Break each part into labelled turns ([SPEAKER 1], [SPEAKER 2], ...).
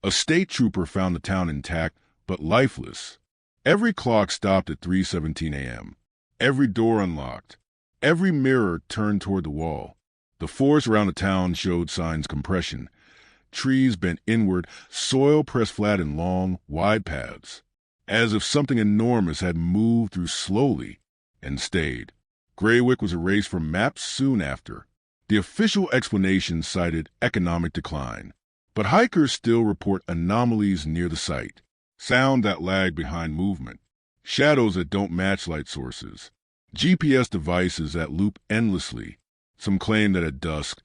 [SPEAKER 1] A state trooper found the town intact, but lifeless. Every clock stopped at 3:17 a.m. Every door unlocked. Every mirror turned toward the wall. The forest around the town showed signs of compression. Trees bent inward, soil pressed flat in long, wide paths, as if something enormous had moved through slowly and stayed. Graywick was erased from maps soon after. The official explanation cited economic decline, but hikers still report anomalies near the site, sound that lag behind movement, shadows that don't match light sources, GPS devices that loop endlessly. Some claim that at dusk,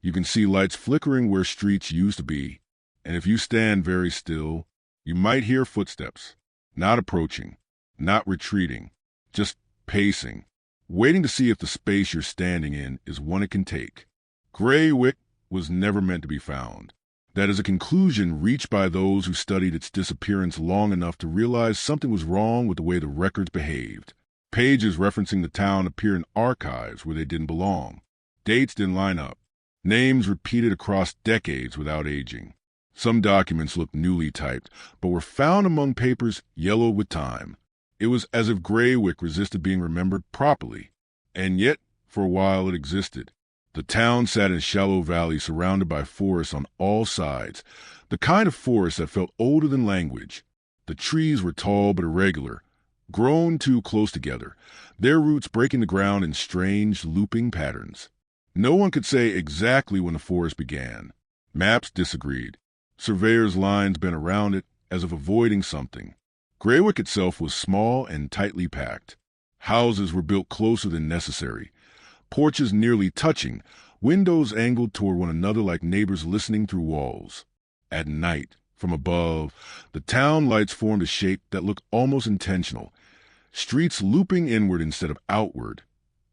[SPEAKER 1] you can see lights flickering where streets used to be, and if you stand very still, you might hear footsteps, not approaching, not retreating, just pacing, waiting to see if the space you're standing in is one it can take. Graywick was never meant to be found. That is a conclusion reached by those who studied its disappearance long enough to realize something was wrong with the way the records behaved. Pages referencing the town appear in archives where they didn't belong. Dates didn't line up. Names repeated across decades without aging. Some documents looked newly typed, but were found among papers yellowed with time. It was as if Graywick resisted being remembered properly. And yet, for a while it existed. The town sat in a shallow valley surrounded by forests on all sides, the kind of forest that felt older than language. The trees were tall but irregular, grown too close together, their roots breaking the ground in strange, looping patterns. No one could say exactly when the forest began. Maps disagreed. Surveyors' lines bent around it as if avoiding something. Graywick itself was small and tightly packed. Houses were built closer than necessary, porches nearly touching, windows angled toward one another like neighbors listening through walls. At night, from above, the town lights formed a shape that looked almost intentional, streets looping inward instead of outward,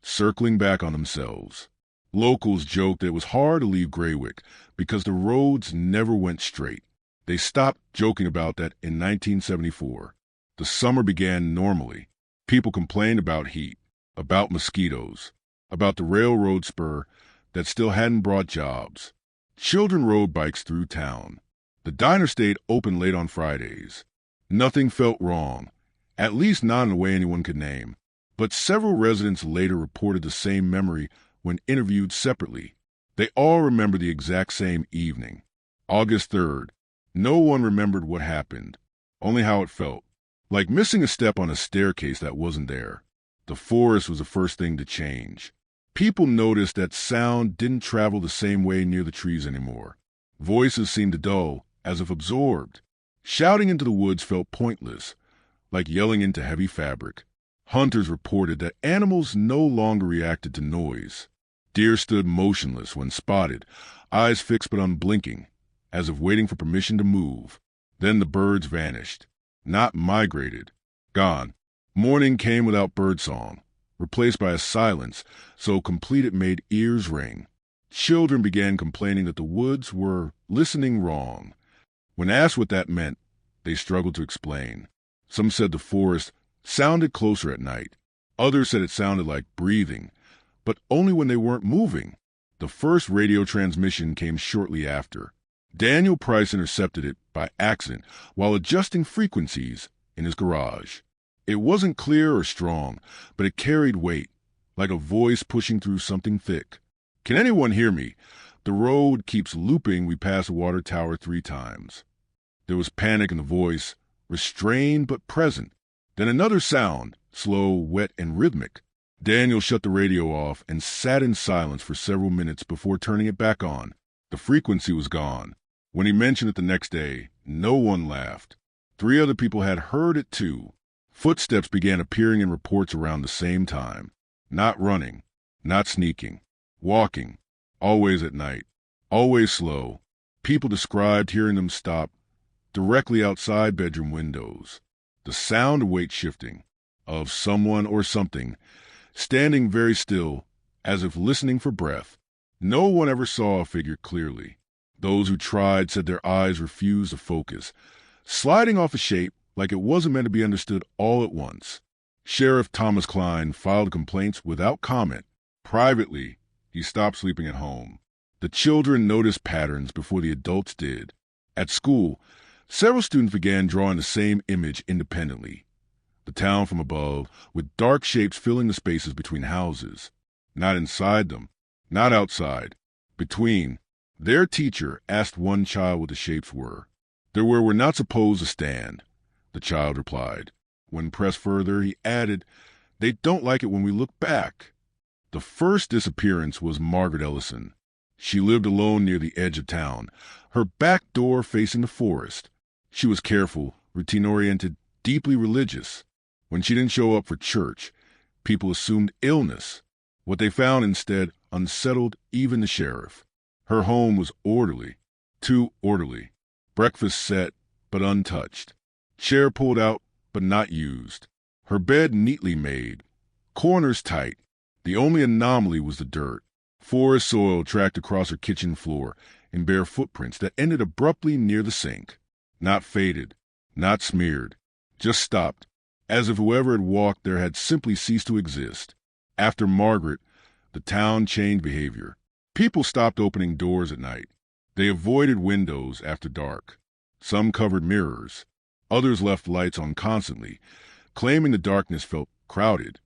[SPEAKER 1] circling back on themselves. Locals joked that it was hard to leave Graywick because the roads never went straight. They stopped joking about that in 1974. The summer began normally. People complained about heat, about mosquitoes, about the railroad spur that still hadn't brought jobs. Children rode bikes through town. The diner stayed open late on Fridays. Nothing felt wrong, at least not in a way anyone could name. But several residents later reported the same memory when interviewed separately. They all remember the exact same evening. August 3rd. No one remembered what happened, only how it felt, like missing a step on a staircase that wasn't there. The forest was the first thing to change. People noticed that sound didn't travel the same way near the trees anymore. Voices seemed to dull, as if absorbed. Shouting into the woods felt pointless, like yelling into heavy fabric. Hunters reported that animals no longer reacted to noise. Deer stood motionless when spotted, eyes fixed but unblinking, as if waiting for permission to move. Then the birds vanished. Not migrated. Gone. Morning came without birdsong, replaced by a silence so complete it made ears ring. Children began complaining that the woods were listening wrong. When asked what that meant, they struggled to explain. Some said the forest sounded closer at night. Others said it sounded like breathing, but only when they weren't moving. The first radio transmission came shortly after. Daniel Price intercepted it by accident while adjusting frequencies in his garage. It wasn't clear or strong, but it carried weight, like a voice pushing through something thick. "Can anyone hear me? The road keeps looping. We passed a water tower 3 times." There was panic in the voice, restrained but present. Then another sound, slow, wet, and rhythmic. Daniel shut the radio off and sat in silence for several minutes before turning it back on. The frequency was gone. When he mentioned it the next day, no one laughed. 3 other people had heard it too. Footsteps began appearing in reports around the same time. Not running, not sneaking, walking, always at night, always slow. People described hearing them stop directly outside bedroom windows. The sound of weight shifting, of someone or something standing very still, as if listening for breath. No one ever saw a figure clearly. Those who tried said their eyes refused to focus, sliding off a shape like it wasn't meant to be understood all at once. Sheriff Thomas Klein filed complaints without comment. Privately, he stopped sleeping at home. The children noticed patterns before the adults did. At school, several students began drawing the same image independently. The town from above, with dark shapes filling the spaces between houses. Not inside them, not outside, between. Their teacher asked one child what the shapes were. They were where we're not supposed to stand, the child replied. When pressed further, he added, they don't like it when we look back. The first disappearance was Margaret Ellison. She lived alone near the edge of town, her back door facing the forest. She was careful, routine-oriented, deeply religious. When she didn't show up for church, people assumed illness. What they found instead unsettled even the sheriff. Her home was orderly, too orderly. Breakfast set, but untouched. Chair pulled out, but not used. Her bed neatly made. Corners tight. The only anomaly was the dirt. Forest soil tracked across her kitchen floor in bare footprints that ended abruptly near the sink. Not faded, not smeared, just stopped, as if whoever had walked there had simply ceased to exist. After Margaret, the town changed behavior. People stopped opening doors at night. They avoided windows after dark. Some covered mirrors. Others left lights on constantly, claiming the darkness felt crowded.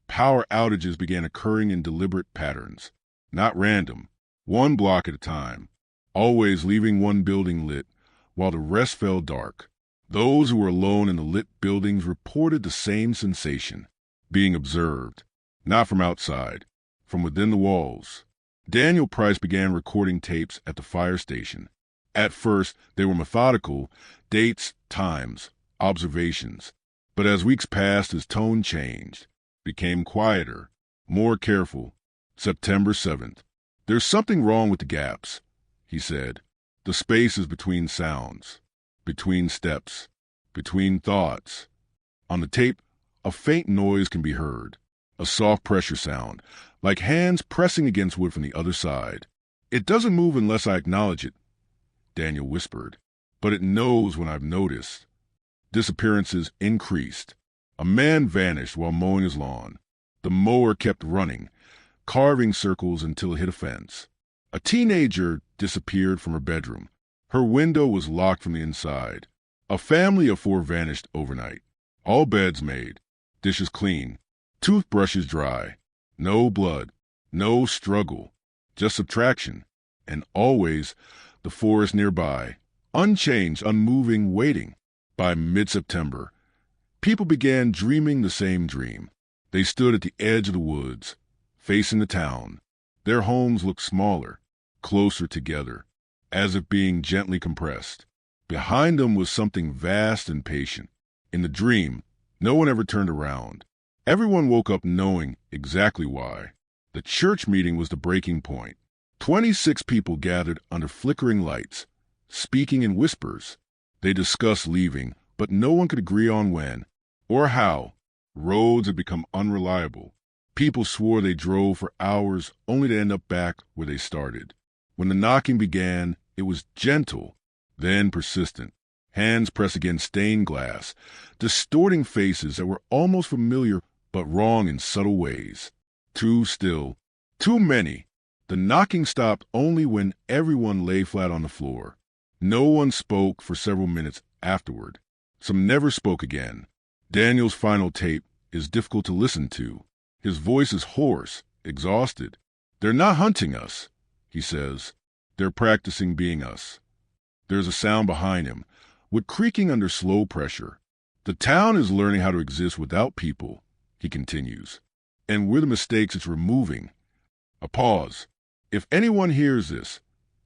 [SPEAKER 1] Power outages began occurring in deliberate patterns. Not random, one block at a time, always leaving one building lit while the rest fell dark. Those who were alone in the lit buildings reported the same sensation, being observed, not from outside, from within the walls. Daniel Price began recording tapes at the fire station. At first, they were methodical, dates, times, observations. But as weeks passed, his tone changed, became quieter, more careful. September 7th. There's something wrong with the gaps, he said. The spaces between sounds, between steps, between thoughts. On the tape, a faint noise can be heard, a soft pressure sound, like hands pressing against wood from the other side. It doesn't move unless I acknowledge it, Daniel whispered, but it knows when I've noticed. Disappearances increased. A man vanished while mowing his lawn. The mower kept running, carving circles until it hit a fence. A teenager disappeared from her bedroom. Her window was locked from the inside. A family of 4 vanished overnight. All beds made, dishes clean, toothbrushes dry. No blood, no struggle, just subtraction. And always the forest nearby, unchanged, unmoving, waiting. By mid-September, people began dreaming the same dream. They stood at the edge of the woods, facing the town. Their homes looked smaller, closer together, as if being gently compressed. Behind them was something vast and patient. In the dream, no one ever turned around. Everyone woke up knowing exactly why. The church meeting was the breaking point. 26 people gathered under flickering lights, speaking in whispers. They discussed leaving, but no one could agree on when or how. Roads had become unreliable. People swore they drove for hours only to end up back where they started. When the knocking began, it was gentle, then persistent. Hands pressed against stained glass, distorting faces that were almost familiar but wrong in subtle ways. Too still, too many. The knocking stopped only when everyone lay flat on the floor. No one spoke for several minutes afterward. Some never spoke again. Daniel's final tape is difficult to listen to. His voice is hoarse, exhausted. They're not hunting us, he says. They're practicing being us. There's a sound behind him, wood creaking under slow pressure. The town is learning how to exist without people, he continues. And we're the mistakes it's removing. A pause. If anyone hears this,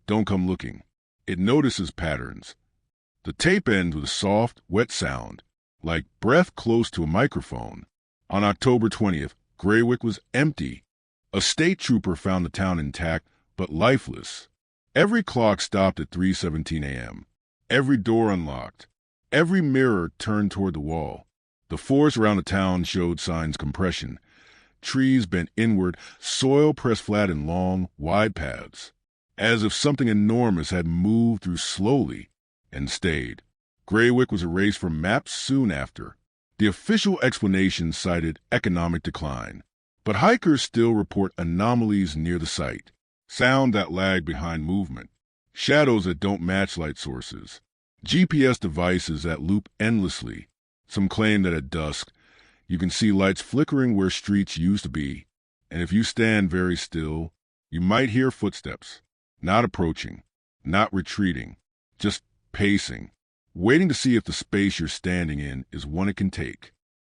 [SPEAKER 1] don't come looking. It notices patterns. The tape ends with a soft, wet sound, like breath close to a microphone. On October 20th, Graywick was empty. A state trooper found the town intact, but lifeless. Every clock stopped at 3:17 a.m. Every door unlocked. Every mirror turned toward the wall. The forest around the town showed signs of compression. Trees bent inward, soil pressed flat in long, wide paths, as if something enormous had moved through slowly and stayed. Graywick was erased from maps soon after. The official explanation cited economic decline, but hikers still report anomalies near the site, sound that lagged behind movement, shadows that don't match light sources, GPS devices that loop endlessly. Some claim that at dusk, you can see lights flickering where streets used to be, and if you stand very still, you might hear footsteps, not approaching, not retreating, just pacing, waiting to see if the space you're standing in is one it can take.